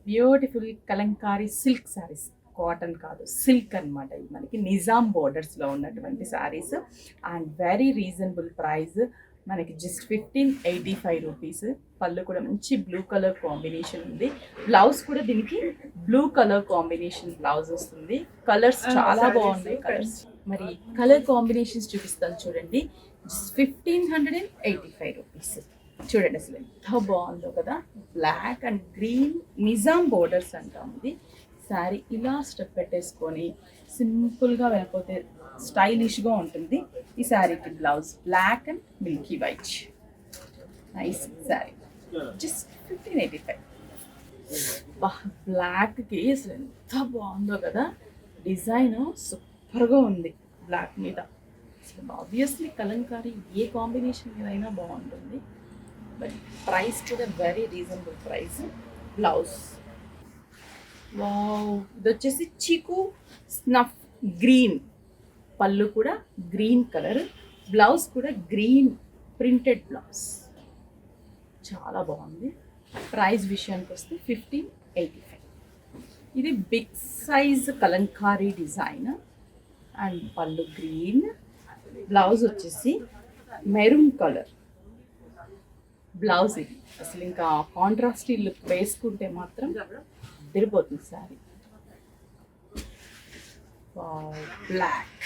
Beautiful Kalamkari silk saris, cotton కాదు silk అనమాట. ఇది మనకి నిజాం బోర్డర్స్లో ఉన్నటువంటి saris and very reasonable price. మనకి జస్ట్ 1585 రూపీస్. పళ్ళు కూడా మంచి బ్లూ కలర్ కాంబినేషన్ ఉంది. బ్లౌజ్ కూడా దీనికి బ్లూ కలర్ కాంబినేషన్ బ్లౌజ్ వస్తుంది. కలర్స్ చాలా బాగున్నాయి కలర్స్. మరి కలర్ కాంబినేషన్స్ చూపిస్తాను చూడండి. Just 1585 rupees. చూడండి అసలు ఎంత బాగుందో కదా. Black and green Nizam borders అంటాం. ఇది శారీ ఇలా స్టెప్ పెట్టేసుకొని సింపుల్గా వెళ్ళిపోతే స్టైలిష్గా ఉంటుంది. ఈ శారీకి blouse black and milky white. Nice sari. Just 1585. బ్లాక్కి అసలు ఎంత బాగుందో కదా. డిజైన్ సూపర్గా ఉంది బ్లాక్ మీద. అసలు ఆబ్వియస్లీ కలంకారీ ఏ కాంబినేషన్ మీద అయినా బాగుంటుంది. బట్ ప్రైస్ కూడా very reasonable price. Blouse wow, ఇది వచ్చేసి చీకు స్నఫ్ గ్రీన్. పళ్ళు కూడా గ్రీన్ కలర్, బ్లౌజ్ కూడా గ్రీన్ ప్రింటెడ్ బ్లౌజ్. చాలా బాగుంది. ప్రైస్ విషయానికి వస్తే 1585. ఇది big size Kalamkari design and పళ్ళు గ్రీన్, బ్లౌజ్ వచ్చేసి మెరూన్ కలర్ బ్లౌజ్. ఇది అసలు ఇంకా కాంట్రాస్ట్ లుక్ వేసుకుంటే మాత్రం తిరిగిపోతుంది శారీ. బ్లాక్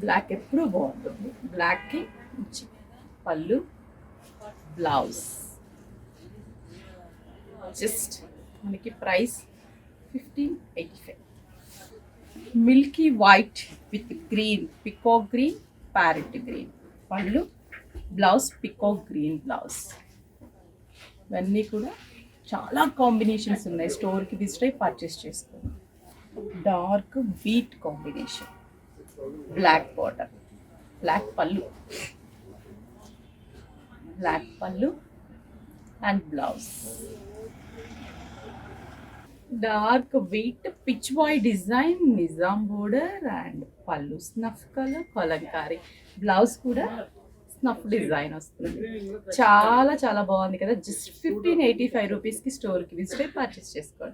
బ్లాక్ ఎప్పుడూ బాగుంటుంది. బ్లాక్కి పళ్ళు, బ్లౌజ్. జస్ట్ మనకి price 1585. Milky white with green, peacock green, parrot green. పళ్ళు, బ్లౌజ్ పికాక్ గ్రీన్ బ్లౌజ్. ఇవన్నీ కూడా చాలా కాంబినేషన్స్ ఉన్నాయి. స్టోర్కి విజిట్ అయ్యి పర్చేస్ చేసుకోండి. Dark wheat combination, black border, black pallu and blouse. Dark wheat పిచ్ బాయ్ design, Nizam border and pallu snuff colour Kalamkari. Blouse కూడా స్నఫ్ డిజైన్ వస్తుంది. చాలా చాలా బాగుంది కదా. జస్ట్ 1585 రూపీస్కి స్టోర్కి విజిట్ అయ్యి పర్చేస్ చేసుకోండి.